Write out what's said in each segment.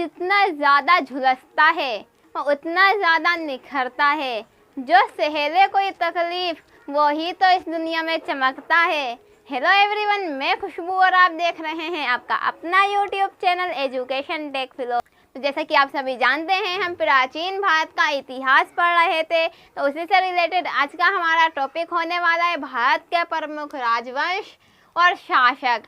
जितना ज़्यादा झुलसता है वो उतना ज़्यादा निखरता है। जो सहेले कोई तकलीफ़ वही तो इस दुनिया में चमकता है। हेलो एवरीवन, मैं खुशबू और आप देख रहे हैं आपका अपना YouTube channel Education Tech Flow. तो जैसा कि आप सभी जानते हैं, हम प्राचीन भारत का इतिहास पढ़ रहे थे, तो उसी से रिलेटेड आज का हमारा टॉपिक होने वाला है भारत के प्रमुख राजवंश और शासक।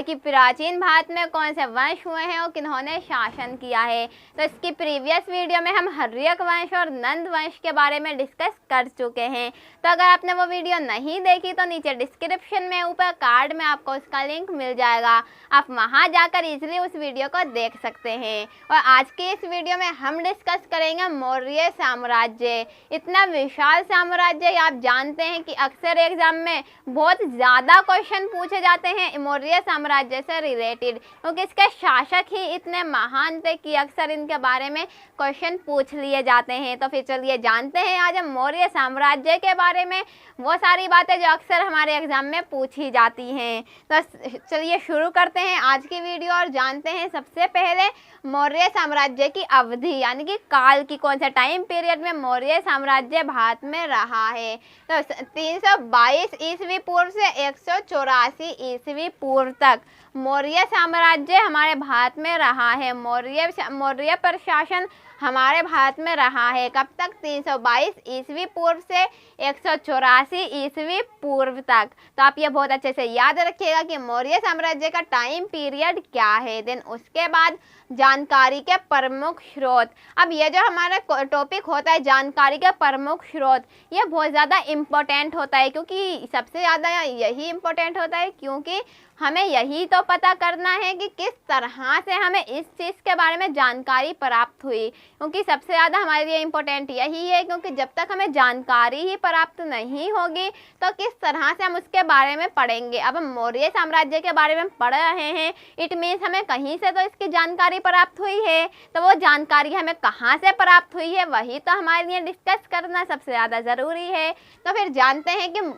कि प्राचीन भारत में कौन से वंश हुए हैं और किन्होंने शासन किया है। तो इसकी प्रीवियस वीडियो में हम हर्यक वंश और नंद वंश के बारे में डिस्कस कर चुके हैं। तो अगर आपने वो वीडियो नहीं देखी तो नीचे डिस्क्रिप्शन में ऊपर कार्ड में आपको उसका लिंक मिल जाएगा, आप वहां जाकर इजीली उस वीडियो को देख सकते हैं। और आज की इस वीडियो में हम डिस्कस करेंगे मौर्य साम्राज्य। इतना विशाल साम्राज्य, आप जानते हैं कि अक्सर एग्जाम में बहुत ज़्यादा क्वेश्चन पूछे जाते हैं मौर्य साम्राज्य से रिलेटेड, क्योंकि इसके शासक ही इतने महान थे कि अक्सर इनके बारे में क्वेश्चन पूछ लिए जाते हैं। तो फिर चलिए जानते हैं आज हम मौर्य साम्राज्य के बारे में वो सारी बातें जो अक्सर हमारे एग्जाम में पूछी जाती हैं। तो चलिए शुरू करते हैं आज की वीडियो और जानते हैं सबसे पहले मौर्य साम्राज्य की अवधि, यानी कि काल की कौन सा टाइम पीरियड में मौर्य साम्राज्य भारत में रहा है। तो 322 ईस्वी पूर्व से 184 ईस्वी पूर्व तक मौर्य साम्राज्य हमारे भारत में रहा है। मौर्य प्रशासन हमारे भारत में रहा है कब तक? 322 ईस्वी पूर्व से 184 ईस्वी पूर्व तक। तो आप ये बहुत अच्छे से याद रखिएगा कि मौर्य साम्राज्य का टाइम पीरियड क्या है। देन उसके बाद जानकारी के प्रमुख स्रोत। अब ये जो हमारा टॉपिक होता है जानकारी के प्रमुख स्रोत, ये बहुत ज़्यादा इम्पोर्टेंट होता है, क्योंकि सबसे ज़्यादा यही इम्पोर्टेंट होता है क्योंकि हमें यही तो पता करना है कि किस तरह से हमें इस चीज़ के बारे में जानकारी प्राप्त हुई, क्योंकि सबसे ज़्यादा हमारे लिए इम्पोर्टेंट यही है। क्योंकि जब तक हमें जानकारी ही प्राप्त नहीं होगी तो किस तरह से हम उसके बारे में पढ़ेंगे। अब हम मौर्य साम्राज्य के बारे में पढ़ रहे हैं, इट मीन्स हमें कहीं से तो इसकी जानकारी प्राप्त हुई है। तो वो जानकारी हमें कहाँ से प्राप्त हुई है वही तो हमारे लिए डिस्कस करना सबसे ज़्यादा ज़रूरी है। तो फिर जानते हैं कि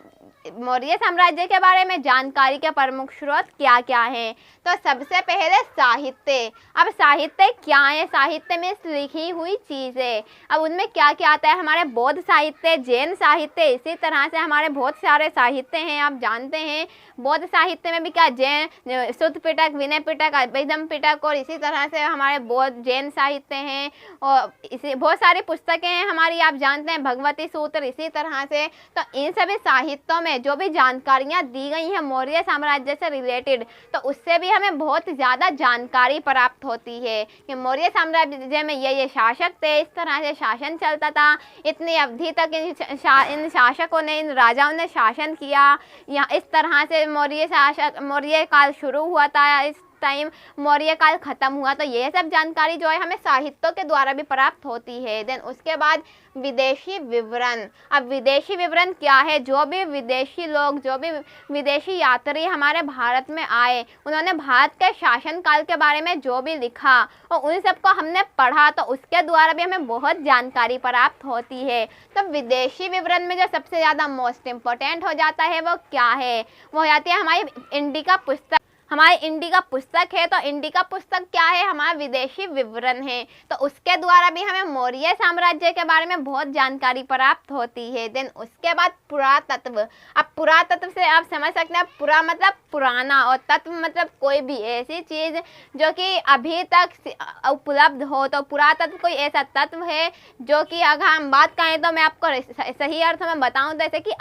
मौर्य साम्राज्य के बारे में जानकारी के प्रमुख स्रोत क्या क्या हैं। तो सबसे पहले साहित्य। अब साहित्य क्या है? साहित्य में लिखी हुई चीज़ें। अब उनमें क्या क्या आता है? हमारे बौद्ध साहित्य, जैन साहित्य, इसी तरह से हमारे बहुत सारे साहित्य हैं। आप जानते हैं बौद्ध साहित्य में भी क्या जैन शुद्ध पिटक, विनय पिटक, अभिधम पिटक, और इसी तरह से हमारे बौद्ध जैन साहित्य हैं। और इसी बहुत सारी पुस्तकें हैं हमारी, आप जानते हैं भगवती सूत्र, इसी तरह से। तो इन सभी साहित्यों में जो भी जानकारियाँ दी गई हैं मौर्य साम्राज्य से रिलेटेड, तो उससे भी हमें बहुत ज़्यादा जानकारी प्राप्त होती है कि मौर्य साम्राज्य में ये शासक थे, इस तरह से शासन चलता था, इतनी अवधि तक इन शासकों ने, इन राजाओं ने शासन किया, या इस तरह से मौर्य काल शुरू हुआ था, इस टाइम मौर्य काल खत्म हुआ। तो ये सब जानकारी जो है हमें साहित्यों के द्वारा भी प्राप्त होती है। देन उसके बाद विदेशी विवरण। अब विदेशी विवरण क्या है? जो भी विदेशी लोग, जो भी विदेशी यात्री हमारे भारत में आए, उन्होंने भारत के शासन काल के बारे में जो भी लिखा और उन सबको हमने पढ़ा, तो उसके द्वारा भी हमें बहुत जानकारी प्राप्त होती है। तो विदेशी विवरण में जो सबसे ज़्यादा मोस्ट इम्पोर्टेंट हो जाता है वो क्या है? वो हो जाती है हमारी इंडिका पुस्तक। हमारी इंडिका पुस्तक है, तो इंडिका पुस्तक क्या है? हमारा विदेशी विवरण है। तो उसके द्वारा भी हमें मौर्य साम्राज्य के बारे में बहुत जानकारी प्राप्त होती है। देन उसके बाद पुरातत्व। अब पुरातत्व से आप समझ सकते हैं, पुरा मतलब पुराना और तत्व मतलब कोई भी ऐसी चीज़ जो कि अभी तक उपलब्ध हो। तो पुरातत्व कोई ऐसा तत्व है जो कि अगर हम बात करें तो मैं आपको सही अर्थ में बताऊं, जैसे कि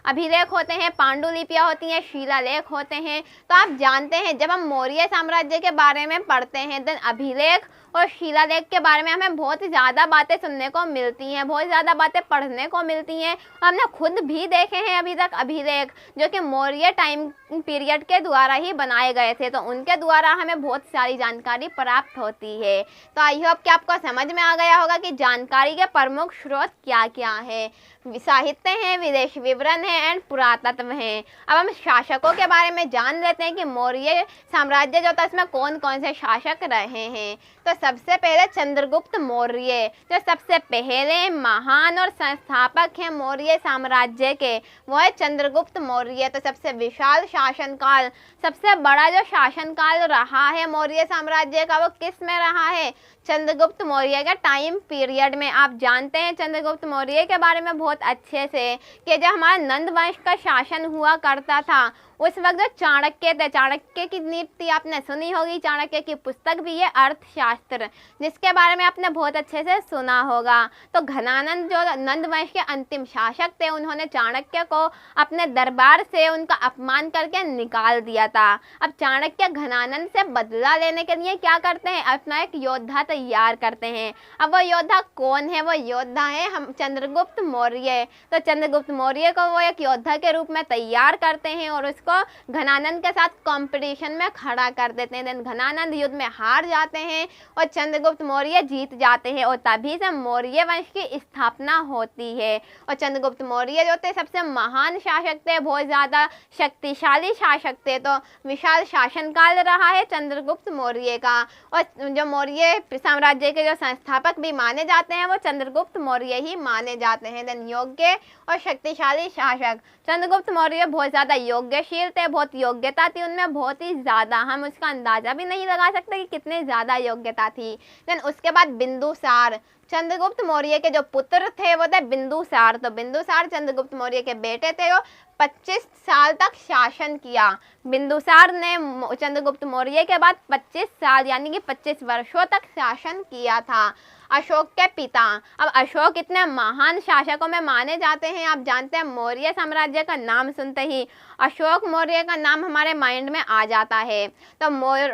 अभिलेख होते हैं, पांडुलिपियाँ होती हैं, शिलालेख होते हैं। तो आप जानते हैं जब हम मौर्य साम्राज्य के बारे में पढ़ते हैं, देन अभिलेख और शिलालेख के बारे में हमें बहुत ज़्यादा बातें सुनने को मिलती हैं, बहुत ज़्यादा बातें पढ़ने को मिलती हैं। हमने खुद भी देखे हैं अभी तक अभिलेख, जो कि मौर्य टाइम पीरियड के द्वारा ही बनाए गए थे। तो उनके द्वारा हमें बहुत सारी जानकारी प्राप्त होती है। तो आई होप कि आपको समझ में आ गया होगा कि जानकारी के प्रमुख स्रोत क्या क्या है। साहित्य हैं, विदेशी विवरण है एंड पुरातत्व हैं। अब हम शासकों के बारे में जान लेते लेते हैं कि मौर्य साम्राज्य जो था इसमें कौन कौन से शासक रहे हैं। तो सबसे पहले चंद्रगुप्त मौर्य, जो सबसे पहले महान और संस्थापक हैं मौर्य साम्राज्य के, वो है चंद्रगुप्त मौर्य। तो सबसे विशाल शासनकाल, सबसे बड़ा जो शासनकाल रहा है मौर्य साम्राज्य का, वो किस में रहा है? चंद्रगुप्त मौर्य के टाइम पीरियड में। आप जानते हैं चंद्रगुप्त मौर्य के बारे में बहुत अच्छे से कि जब हमारा नंद वंश का शासन हुआ करता था उस वक्त जो चाणक्य थे, चाणक्य की नीति आपने सुनी होगी, चाणक्य की पुस्तक भी है अर्थशास्त्र, जिसके बारे में आपने बहुत अच्छे से सुना होगा। तो घनानंद जो नंद वंश के अंतिम शासक थे, उन्होंने चाणक्य को अपने दरबार से उनका अपमान करके निकाल दिया था। अब चाणक्य घनानंद से बदला लेने के लिए क्या करते हैं? अपना एक योद्धा तैयार करते हैं। अब वो योद्धा कौन है? वो योद्धा है हम चंद्रगुप्त मौर्य। तो चंद्रगुप्त मौर्य को वो एक योद्धा के रूप में तैयार करते हैं और उसको घनानंद के साथ कंपटीशन में खड़ा कर देते हैं। घनानंद युद्ध में हार जाते हैं और चंद्रगुप्त मौर्य जीत जाते हैं और तभी से मौर्य वंश की स्थापना होती है। और चंद्रगुप्त मौर्य जो थे सबसे महान शासक थे, बहुत ज़्यादा शक्तिशाली शासक थे। तो विशाल शासनकाल रहा है चंद्रगुप्त मौर्य का। और जो मौर्य साम्राज्य के जो संस्थापक भी माने जाते हैं वो चंद्रगुप्त मौर्य ही माने जाते हैं। देन योग्य और शक्तिशाली शासक, चंद्रगुप्त मौर्य बहुत ज़्यादा योग्यशील थे, बहुत योग्यता थी उनमें, बहुत ही ज़्यादा, हम उसका अंदाज़ा भी नहीं लगा सकते कि कितने ज़्यादा योग्यता थी। देन उसके बाद बिंदुसार, चंद्रगुप्त मौर्य के जो पुत्र थे वो थे बिंदुसार। तो बिंदुसार चंद्रगुप्त मौर्य के बेटे थे, वो 25 साल तक शासन किया। बिंदुसार ने चंद्रगुप्त मौर्य के बाद 25 साल यानी कि 25 वर्षों तक शासन किया था। अशोक के पिता, अब अशोक इतने महान शासकों में माने जाते हैं। आप जानते हैं मौर्य साम्राज्य का नाम सुनते ही अशोक मौर्य का नाम हमारे माइंड में आ जाता है। तो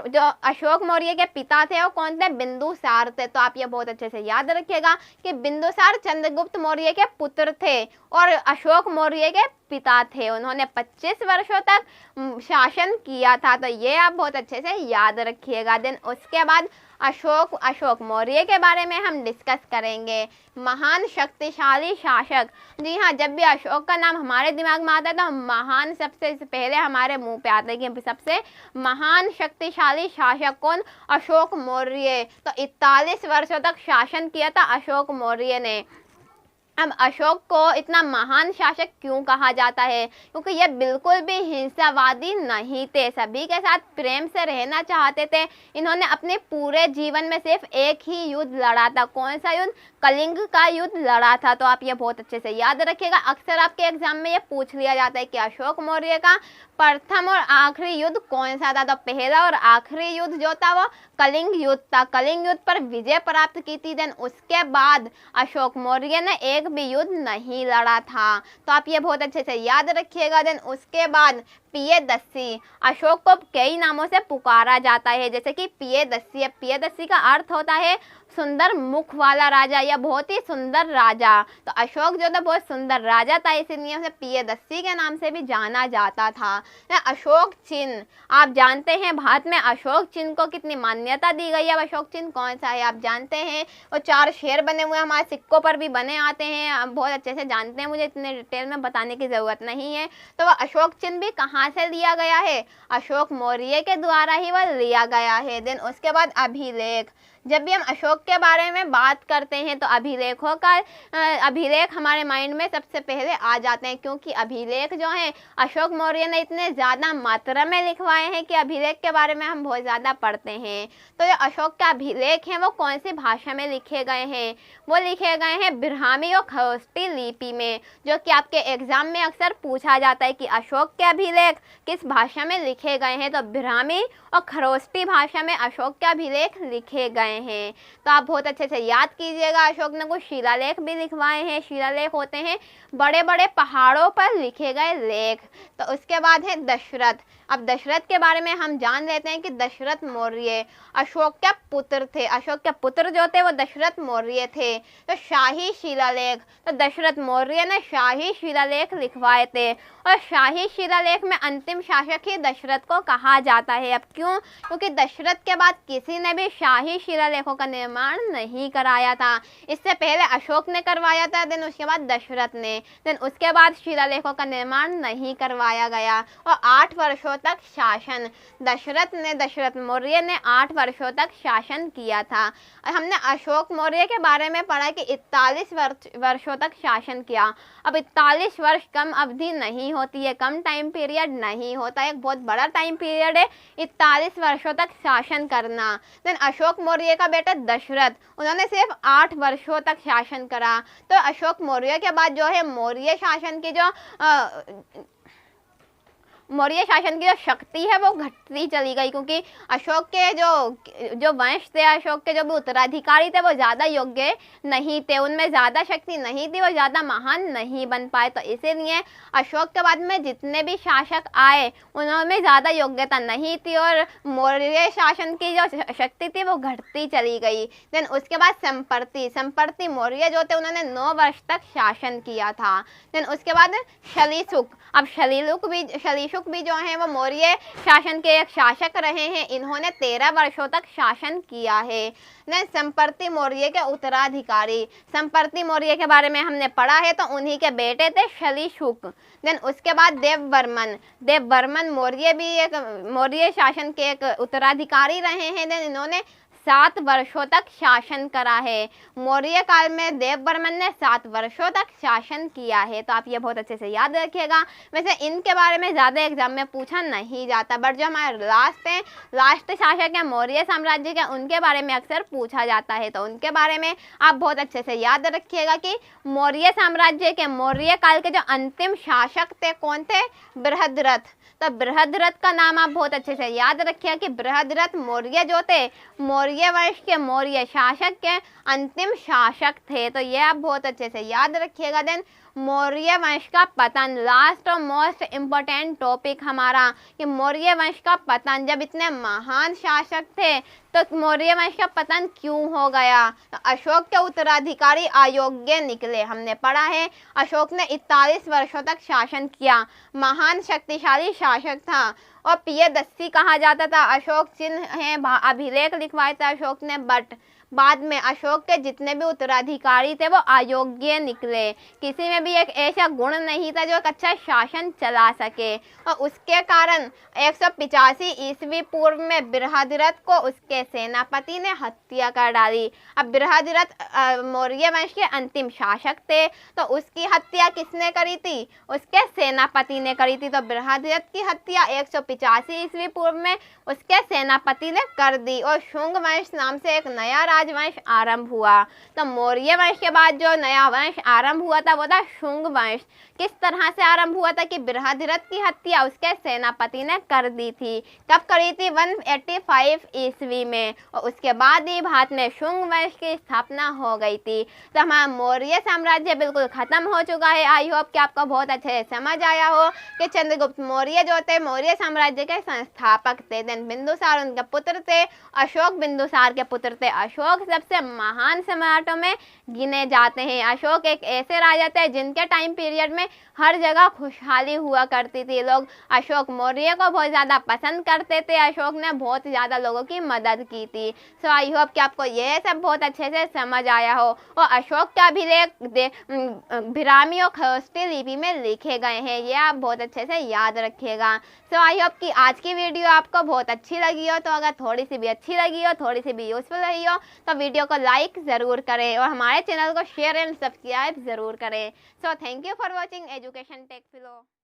जो अशोक मौर्य के पिता थे वो कौन थे? बिंदुसार थे। तो आप ये बहुत अच्छे से याद रखिएगा कि बिंदुसार चंद्रगुप्त मौर्य के पुत्र थे और अशोक मौर्य के पिता थे। उन्होंने 25 वर्षों तक शासन किया था। तो ये आप बहुत अच्छे से याद रखिएगा। देन उसके बाद अशोक मौर्य के बारे में हम डिस्कस करेंगे। महान शक्तिशाली शासक, जी हाँ, जब भी अशोक का नाम हमारे दिमाग में आता है तो महान सबसे पहले हमारे मुंह पे आता है कि सबसे महान शक्तिशाली शासक कौन? अशोक मौर्य। तो 41 वर्षों तक शासन किया था अशोक मौर्य ने। अब अशोक को इतना महान शासक क्यों कहा जाता है? क्योंकि ये बिल्कुल भी हिंसावादी नहीं थे, सभी के साथ प्रेम से रहना चाहते थे। इन्होंने अपने पूरे जीवन में सिर्फ एक ही युद्ध लड़ा था। कौन सा युद्ध? कलिंग का युद्ध लड़ा था। तो आप ये बहुत अच्छे से याद रखिएगा। अक्सर आपके एग्जाम में ये पूछ लिया जाता है कि अशोक मौर्य का प्रथम और आखिरी युद्ध कौन सा था? तो पहला और आखिरी युद्ध जो था वो कलिंग युद्ध था। कलिंग युद्ध पर विजय प्राप्त की थी। देन उसके बाद अशोक मौर्य ने एक भी युद्ध नहीं लड़ा था। तो आप ये बहुत अच्छे से याद रखिएगा। देन उसके बाद पियदस्सी, अशोक को कई नामों से पुकारा जाता है, जैसे कि पियदस्सी। पियदस्सी का अर्थ होता है सुंदर मुख वाला राजा या बहुत ही सुंदर राजा। तो अशोक जो था बहुत सुंदर राजा था, इसीलिए उसे पियदस्सी के नाम से भी जाना जाता था। अशोक चिन्ह, आप जानते हैं भारत में अशोक चिन्ह को कितनी मान्यता दी गई है। अब अशोक चिन्ह कौन सा है आप जानते हैं? वो 4 शेर बने हुए हमारे सिक्कों पर भी बने आते हैं, आप बहुत अच्छे से जानते हैं, मुझे इतने डिटेल में बताने की ज़रूरत नहीं है। तो वह अशोक चिन्ह भी कहाँ से लिया गया है? अशोक मौर्य के द्वारा ही वह लिया गया है। देन उसके बाद अभिलेख, जब भी हम अशोक के बारे में बात करते हैं तो अभिलेखों का अभिलेख हमारे माइंड में सबसे पहले आ जाते हैं, क्योंकि अभिलेख जो हैं अशोक मौर्य ने इतने ज़्यादा मात्रा में लिखवाए हैं कि अभिलेख के बारे में हम बहुत ज़्यादा पढ़ते हैं। तो जो अशोक के अभिलेख हैं वो कौन सी भाषा में लिखे गए हैं? वो लिखे गए हैं ब्राह्मी और खरोष्टी लिपि में, जो कि आपके एग्जाम में अक्सर पूछा जाता है कि अशोक के अभिलेख किस भाषा में लिखे गए हैं। तो ब्राह्मी और खरोष्टी भाषा में अशोक के अभिलेख लिखे गए हैं। तो आप बहुत अच्छे से याद कीजिएगा। अशोक ने कुछ शिलालेख भी लिखवाए हैं। शिलालेख होते हैं बड़े बड़े पहाड़ों पर लिखे गए लेख। तो उसके बाद है दशरथ। अब दशरथ के बारे में हम जान लेते हैं कि दशरथ मौर्य अशोक के पुत्र थे। अशोक के पुत्र जो थे वो दशरथ मौर्य थे। तो शाही शिलालेख, तो दशरथ मौर्य ने शाही शिलालेख लिखवाए थे और शाही शिलालेख में अंतिम शासक ही दशरथ को कहा जाता है। अब क्यों? क्योंकि दशरथ के बाद किसी ने भी शाही शिलालेखों का निर्माण निर्माण नहीं कराया था। इससे पहले अशोक ने करवाया था, देन उसके बाद दशरथ ने, देन उसके बाद शिलालेखों का निर्माण नहीं करवाया गया। और 8 वर्षों तक शासन दशरथ मौर्य ने 8 वर्षों तक शासन किया था। और हमने अशोक मौर्य के बारे में पढ़ा कि 41 वर्षों तक शासन किया। अब 41 वर्ष कम अवधि नहीं होती है, कम टाइम पीरियड नहीं होता है, एक बहुत बड़ा टाइम पीरियड है 41 वर्षों तक शासन करना। देन अशोक मौर्य का बेटा दशरथ, उन्होंने सिर्फ 8 वर्षों तक शासन करा। तो अशोक मौर्य के बाद जो है मौर्य शासन की जो शक्ति है वो घटती चली गई, क्योंकि अशोक के जो वंश थे, अशोक के जो भी उत्तराधिकारी थे वो ज़्यादा योग्य नहीं थे, उनमें ज़्यादा शक्ति नहीं थी, वो ज़्यादा महान नहीं बन पाए। तो इसीलिए अशोक के बाद में जितने भी शासक आए उनमें ज़्यादा योग्यता नहीं थी और मौर्य शासन की जो शक्ति थी वो घटती चली गई। देन उसके बाद संपर्ति मौर्य जो थे उन्होंने 9 वर्ष तक शासन किया था। देन उसके बाद शलीशुक, अब शलीशुक भी जो है वो मौर्य शासन के एक शासक रहे हैं, इन्होंने 13 वर्षों तक शासन किया है। देन संपर्ति मौर्य के उत्तराधिकारी, संपर्ति मौर्य के बारे में हमने पढ़ा है, तो उन्हीं के बेटे थे शलीशुक। देन उसके बाद देववर्मन मौर्य भी एक मौर्य शासन के एक उत्तराधिकारी रहे हैं। देन इन्होंने 7 वर्षों तक शासन करा है। मौर्य काल में देववर्मन ने 7 वर्षों तक शासन किया है। तो आप ये बहुत अच्छे से याद रखिएगा। वैसे इनके बारे में ज़्यादा एग्जाम में पूछा नहीं जाता, बट जो हमारे लास्ट शासक है मौर्य साम्राज्य के, उनके बारे में अक्सर पूछा जाता है। तो उनके बारे में आप बहुत अच्छे से याद रखिएगा कि मौर्य साम्राज्य के मौर्य काल के जो अंतिम शासक थे कौन थे? बृहद्रथ। तो बृहद्रथ का नाम आप बहुत अच्छे से याद रखिएगा कि बृहद्रथ मौर्य जो थे मौर्य वंश के मौर्य शासक के अंतिम शासक थे। तो ये आप बहुत अच्छे से याद रखिएगा। देन मौर्य वंश का पतन, लास्ट और मोस्ट इम्पोर्टेंट टॉपिक हमारा कि मौर्य वंश का पतन। जब इतने महान शासक थे तो मौर्य वंश का पतन क्यों हो गया? तो अशोक के उत्तराधिकारी अयोग्य निकले, हमने पढ़ा है। अशोक ने 41 वर्षों तक शासन किया, महान शक्तिशाली शासक था और प्रियदर्शी कहा जाता था। अशोक चिन्ह है, अभिलेख लिखवाए थे अशोक ने, बट बाद में अशोक के जितने भी उत्तराधिकारी थे वो अयोग्य निकले। किसी में भी एक ऐसा गुण नहीं था जो एक अच्छा शासन चला सके और उसके कारण 185 ईस्वी पूर्व में बृहद्रथ को उसके सेनापति ने हत्या कर डाली। अब बृहद्रथ मौर्य वंश के अंतिम शासक थे, तो उसकी हत्या किसने करी थी? उसके सेनापति ने करी थी। तो बृहद्रथ की हत्या 185 ईस्वी पूर्व में उसके सेनापति ने कर दी और शुंग वंश नाम से एक नया राजवंश आरंभ हुआ। तो मौर्य वंश के बाद जो नया वंश आरंभ हुआ था वो था शुंग वंश। किस तरह से आरंभ हुआ था कि बृहद्रथ की हत्या उसके सेनापति ने कर दी थी। कब करी थी? 185 ईस्वी में, और उसके बाद ही भारत में शुंग वंश की स्थापना हो गई थी। तो हमारा मौर्य साम्राज्य बिल्कुल खत्म हो चुका है। आई होप कि आपको बहुत अच्छे से समझ आया हो कि चंद्रगुप्त मौर्य जो थे मौर्य साम्राज्य के संस्थापक थे। देन बिंदुसार उनके पुत्र थे, अशोक बिंदुसार के पुत्र थे। अशोक सबसे महान सम्राटों में गिने जाते हैं। अशोक एक ऐसे राजा थे जिनके टाइम पीरियड में हर जगह खुशहाली हुआ करती थी। लोग अशोक मौर्य को बहुत ज़्यादा पसंद करते थे। अशोक ने बहुत ज़्यादा लोगों की मदद की थी। सो आई होप कि आपको यह सब बहुत अच्छे से समझ आया हो। और अशोक का अभिलेख ब्राह्मी और खरोष्ठी लिपि में लिखे गए हैं, ये आप बहुत अच्छे से याद रखिएगा। सो आई होप कि आज की वीडियो आपको बहुत अच्छी लगी हो। तो अगर थोड़ी सी भी अच्छी लगी हो, थोड़ी सी भी यूजफुल रही हो, तो वीडियो को लाइक ज़रूर करें और हमारे चैनल को शेयर एंड सब्सक्राइब ज़रूर करें। So thank you for watching Education Tech flow.